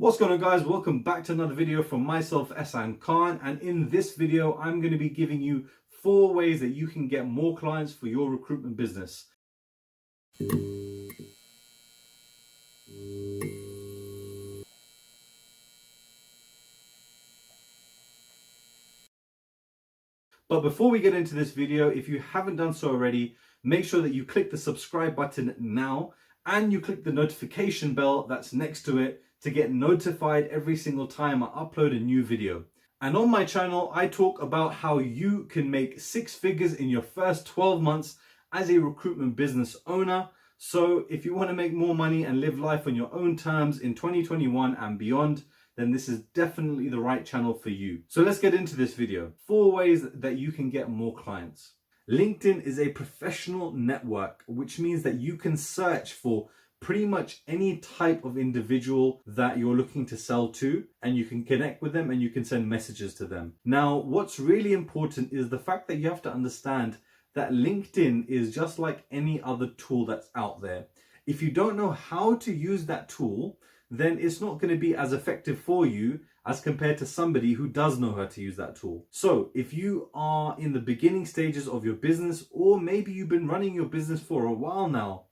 What's going on, guys? Welcome back to another video from myself, Ehsan Khan, and in this video I'm going to be giving you 4 ways that you can get more clients for your recruitment business. But before we get into this video, if you haven't done so already, make sure that you click the subscribe button now and you click the notification bell that's next to it to get notified every single time I upload a new video. And on my channel, I talk about how you can make 6 figures in your first 12 months as a recruitment business owner. So if you want to make more money and live life on your own terms in 2021 and beyond, then this is definitely the right channel for you. So let's get into this video. 4 ways that you can get more clients. LinkedIn is a professional network, which means that you can search for pretty much any type of individual that you're looking to sell to, and you can connect with them and you can send messages to them. Now, what's really important is the fact that you have to understand that LinkedIn is just like any other tool that's out there. If you don't know how to use that tool, then it's not going to be as effective for you as compared to somebody who does know how to use that tool. So if you are in the beginning stages of your business, or maybe you've been running your business for a while now,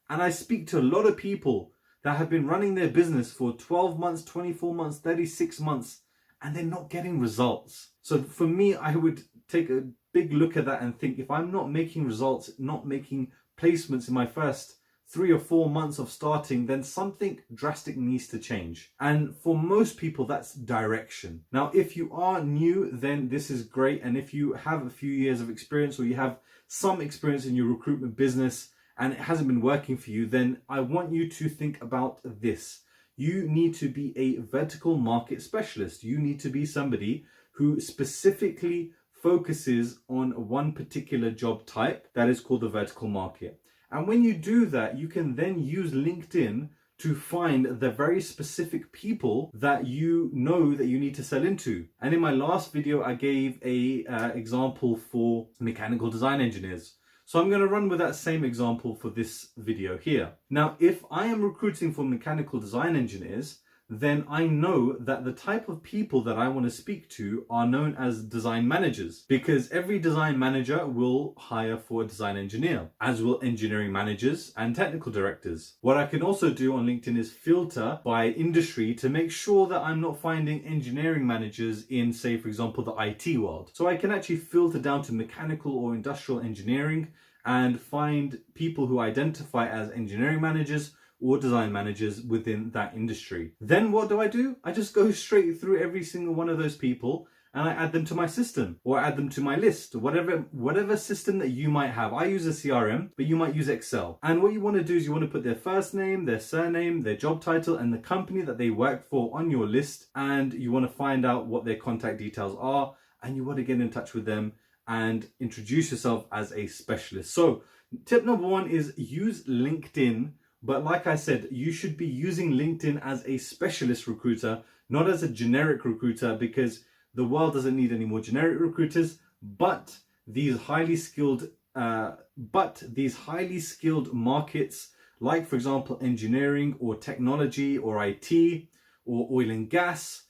and I speak to a lot of people that have been running their business for 12 months, 24 months, 36 months, and they're not getting results. So for me, I would take a big look at that and think, if I'm not making results, not making placements in my first 3 or 4 months of starting, then something drastic needs to change. And for most people, that's direction. Now, if you are new, then this is great. And if you have a few years of experience, or you have some experience in your recruitment business and it hasn't been working for you, then I want you to think about this. You need to be a vertical market specialist. You need to be somebody who specifically focuses on one particular job type that is called the vertical market. And when you do that, you can then use LinkedIn to find the very specific people that you know that you need to sell into. And in my last video, I gave a example for mechanical design engineers. So I'm going to run with that same example for this video here. Now, if I am recruiting for mechanical design engineers, then I know that the type of people that I want to speak to are known as design managers, because every design manager will hire for a design engineer, as will engineering managers and technical directors. What I can also do on LinkedIn is filter by industry to make sure that I'm not finding engineering managers in, say, for example, the IT world. So I can actually filter down to mechanical or industrial engineering and find people who identify as engineering managers or design managers within that industry. Then what do? I just go straight through every single one of those people and I add them to my system, or add them to my list, whatever system that you might have. I use a CRM, but you might use Excel. And what you want to do is you want to put their first name, their surname, their job title, and the company that they work for on your list. And you want to find out what their contact details are, and you want to get in touch with them and introduce yourself as a specialist. So tip number 1 is use LinkedIn. But like I said, you should be using LinkedIn as a specialist recruiter, not as a generic recruiter, because the world doesn't need any more generic recruiters. But these highly skilled markets, like for example, engineering or technology or IT or oil and gas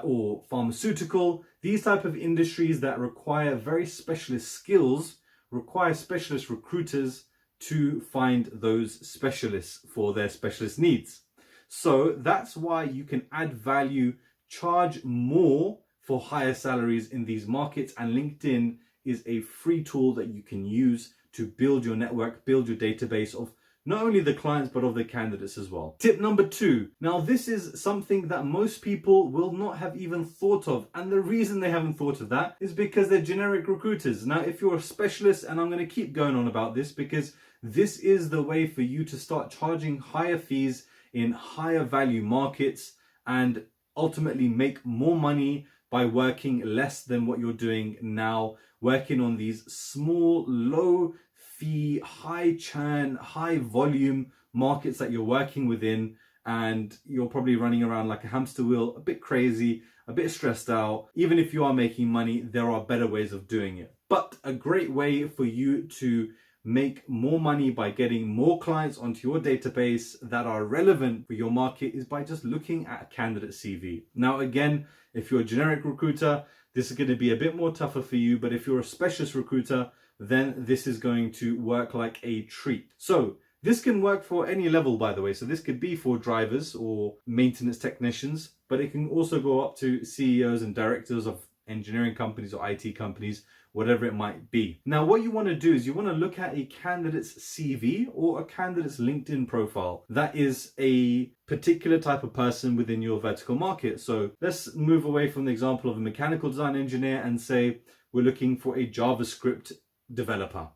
or pharmaceutical, these type of industries that require very specialist skills, require specialist recruiters to find those specialists for their specialist needs. So that's why you can add value, charge more for higher salaries in these markets, and LinkedIn is a free tool that you can use to build your network, build your database of not only the clients, but of the candidates as well. Tip number 2. Now, this is something that most people will not have even thought of. And the reason they haven't thought of that is because they're generic recruiters. Now, if you're a specialist, and I'm going to keep going on about this because this is the way for you to start charging higher fees in higher value markets and ultimately make more money by working less than what you're doing now, working on these small, low fee, high churn, high volume markets that you're working within, and you're probably running around like a hamster wheel, a bit crazy, a bit stressed out. Even if you are making money, there are better ways of doing it. But a great way for you to make more money by getting more clients onto your database that are relevant for your market is by just looking at a candidate CV. Now, again, if you're a generic recruiter, this is going to be a bit more tougher for you, but if you're a specialist recruiter, then this is going to work like a treat. So this can work for any level, by the way. So this could be for drivers or maintenance technicians, but it can also go up to CEOs and directors of engineering companies or IT companies, whatever it might be. Now, what you want to do is you want to look at a candidate's CV or a candidate's LinkedIn profile. That is a particular type of person within your vertical market. So let's move away from the example of a mechanical design engineer and say we're looking for a JavaScript developer.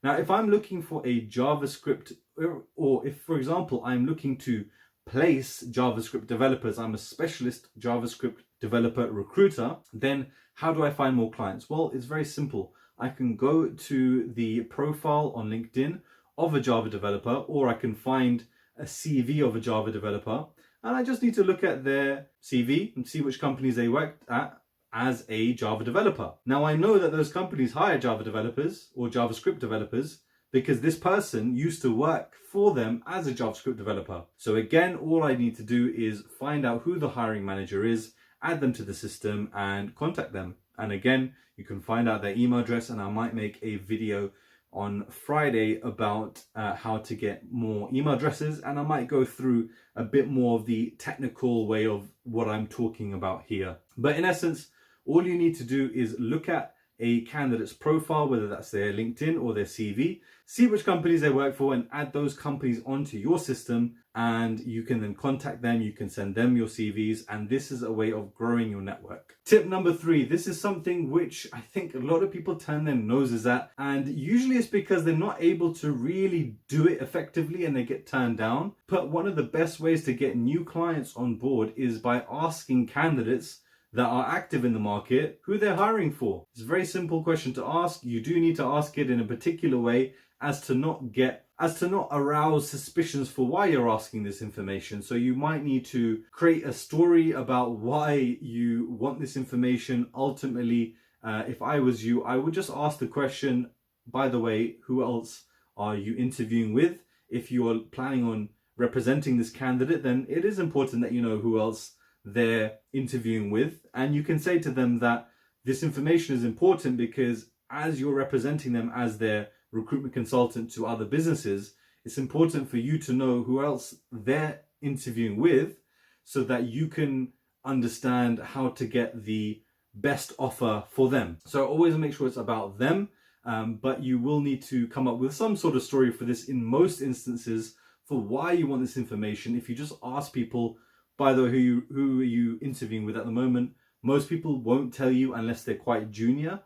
Now, if I'm looking for a JavaScript, or if, for example, I'm looking to place JavaScript developers, I'm a specialist JavaScript developer recruiter, then how do I find more clients? Well, it's very simple. I can go to the profile on LinkedIn of a Java developer, or I can find a CV of a Java developer, and I just need to look at their CV and see which companies they worked at as a Java developer. Now, I know that those companies hire Java developers or JavaScript developers because this person used to work for them as a JavaScript developer. So again, all I need to do is find out who the hiring manager is, add them to the system and contact them. And again, you can find out their email address, and I might make a video on Friday about how to get more email addresses, and I might go through a bit more of the technical way of what I'm talking about here. But in essence, all you need to do is look at a candidate's profile, whether that's their LinkedIn or their CV, see which companies they work for and add those companies onto your system, and you can then contact them, you can send them your CVs, and this is a way of growing your network. Tip number 3, this is something which I think a lot of people turn their noses at, and usually it's because they're not able to really do it effectively and they get turned down. But one of the best ways to get new clients on board is by asking candidates that are active in the market who they're hiring for. It's a very simple question to ask. You do need to ask it in a particular way as to not arouse suspicions for why you're asking this information. So you might need to create a story about why you want this information. Ultimately, if I was you, I would just ask the question, by the way, who else are you interviewing with? If you are planning on representing this candidate, then it is important that you know who else they're interviewing with, and you can say to them that this information is important because as you're representing them as their recruitment consultant to other businesses, it's important for you to know who else they're interviewing with so that you can understand how to get the best offer for them. So always make sure it's about them, but you will need to come up with some sort of story for this in most instances for why you want this information. If you just ask people, by the way, who are you interviewing with at the moment, most people won't tell you unless they're quite junior,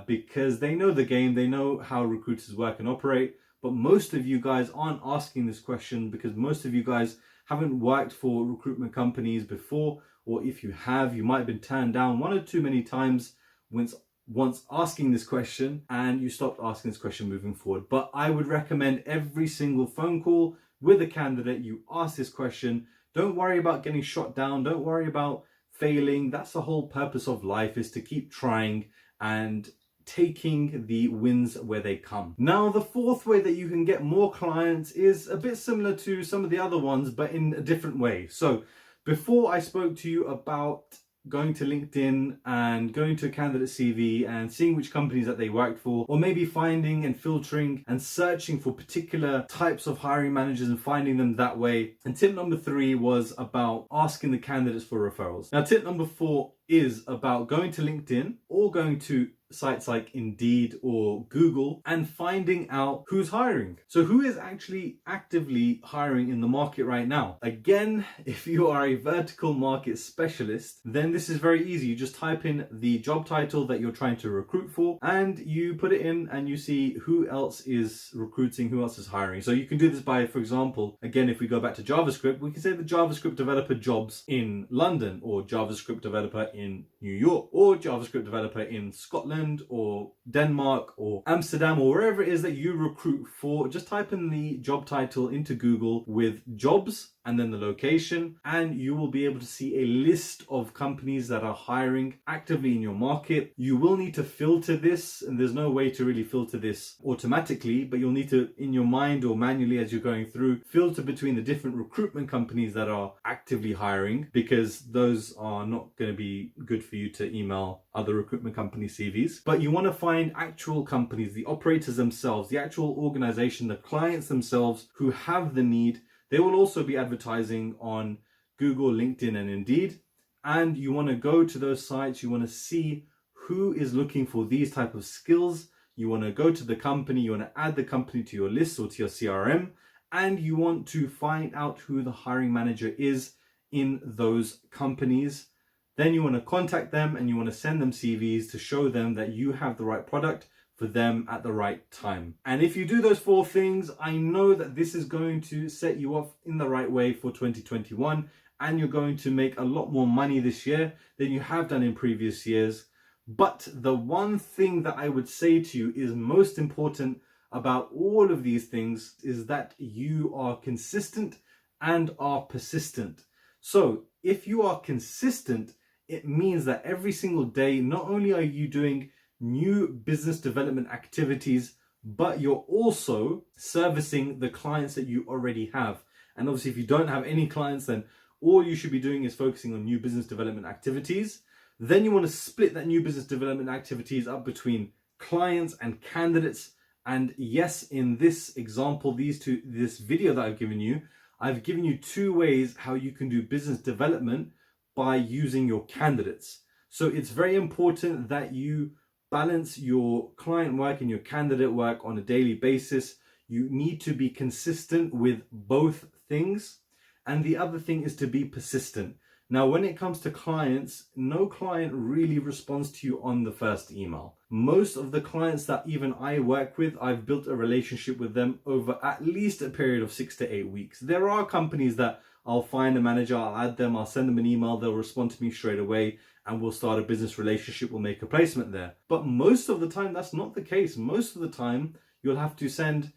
because they know the game, they know how recruiters work and operate. But most of you guys aren't asking this question because most of you guys haven't worked for recruitment companies before, or if you have, you might have been turned down one or too many times once asking this question, and you stopped asking this question moving forward. But I would recommend every single phone call with a candidate, you ask this question. Don't worry about getting shot down. Don't worry about failing. That's the whole purpose of life, is to keep trying and taking the wins where they come. Now, the fourth way that you can get more clients is a bit similar to some of the other ones, but in a different way. So before I spoke to you about going to LinkedIn and going to a candidate CV and seeing which companies that they worked for, or maybe finding and filtering and searching for particular types of hiring managers and finding them that way. And tip number 3 was about asking the candidates for referrals. Now, tip number 4 is about going to LinkedIn or going to sites like Indeed or Google and finding out who's hiring. So who is actually actively hiring in the market right now? Again, if you are a vertical market specialist, then this is very easy. You just type in the job title that you're trying to recruit for and you put it in and you see who else is recruiting, who else is hiring. So you can do this by, for example, again, if we go back to JavaScript, we can say the JavaScript developer jobs in London, or JavaScript developer in New York, or JavaScript developer in Scotland or Denmark or Amsterdam, or wherever it is that you recruit for. Just type in the job title into Google with jobs and then the location, and you will be able to see a list of companies that are hiring actively in your market. You will need to filter this, and there's no way to really filter this automatically, but you'll need to, in your mind or manually as you're going through, filter between the different recruitment companies that are actively hiring, because those are not going to be good for you to email other recruitment company CVs. But you want to find actual companies, the operators themselves, the actual organization, the clients themselves who have the need. They will also be advertising on Google, LinkedIn, and Indeed. And you want to go to those sites. You want to see who is looking for these type of skills. You want to go to the company. You want to add the company to your list or to your CRM. And you want to find out who the hiring manager is in those companies. Then you want to contact them and you want to send them CVs to show them that you have the right product for them at the right time. And if you do those 4 things, I know that this is going to set you off in the right way for 2021, and you're going to make a lot more money this year than you have done in previous years. But the one thing that I would say to you is most important about all of these things is that you are consistent and are persistent. So if you are consistent, it means that every single day, not only are you doing new business development activities, but you're also servicing the clients that you already have. And obviously, if you don't have any clients, then all you should be doing is focusing on new business development activities. Then you want to split that new business development activities up between clients and candidates. And yes, in this example, this video that I've given you 2 ways how you can do business development by using your candidates. So it's very important that you balance your client work and your candidate work on a daily basis. You need to be consistent with both things. And the other thing is to be persistent. Now, when it comes to clients, no client really responds to you on the first email. Most of the clients that even I work with, I've built a relationship with them over at least a period of 6 to 8 weeks. There are companies that I'll find a manager, I'll add them, I'll send them an email, they'll respond to me straight away, and we'll start a business relationship, we'll make a placement there. But most of the time, that's not the case. Most of the time, you'll have to send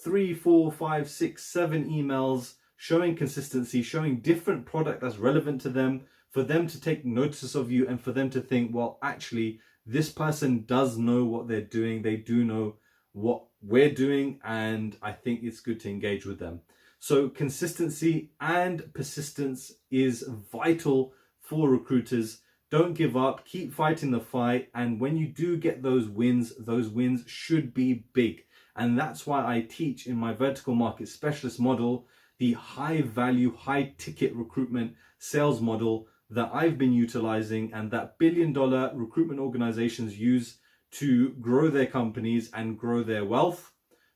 3, 4, 5, 6, 7 emails showing consistency, showing different product that's relevant to them, for them to take notice of you and for them to think, well, actually, this person does know what they're doing. They do know what we're doing, and I think it's good to engage with them. So consistency and persistence is vital for recruiters. Don't give up, keep fighting the fight. And when you do get those wins should be big. And that's why I teach in my vertical market specialist model, the high value, high ticket recruitment sales model that I've been utilizing and that $1 billion recruitment organizations use to grow their companies and grow their wealth,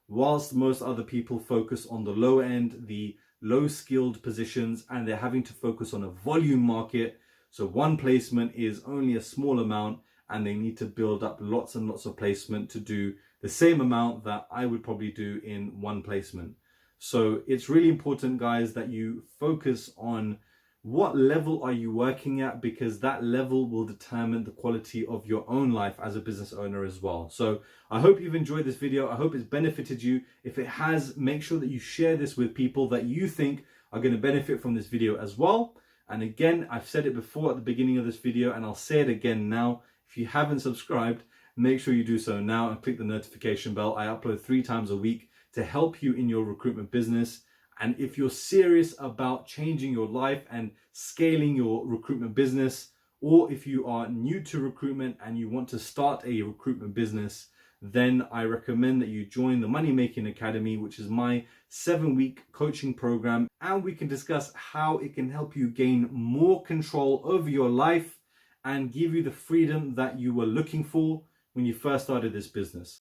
whilst most other people focus on the low end, the low skilled positions, and they're having to focus on a volume market. So one placement is only a small amount and they need to build up lots and lots of placement to do the same amount that I would probably do in one placement. So it's really important, guys, that you focus on what level are you working at, because that level will determine the quality of your own life as a business owner as well. So I hope you've enjoyed this video. I hope it's benefited you. If it has, make sure that you share this with people that you think are going to benefit from this video as well. And again, I've said it before at the beginning of this video, and I'll say it again now. If you haven't subscribed, make sure you do so now and click the notification bell. I upload 3 times a week to help you in your recruitment business. And if you're serious about changing your life and scaling your recruitment business, or if you are new to recruitment and you want to start a recruitment business, then I recommend that you join the Money Making Academy, which is my 7-week coaching program. And we can discuss how it can help you gain more control over your life and give you the freedom that you were looking for when you first started this business.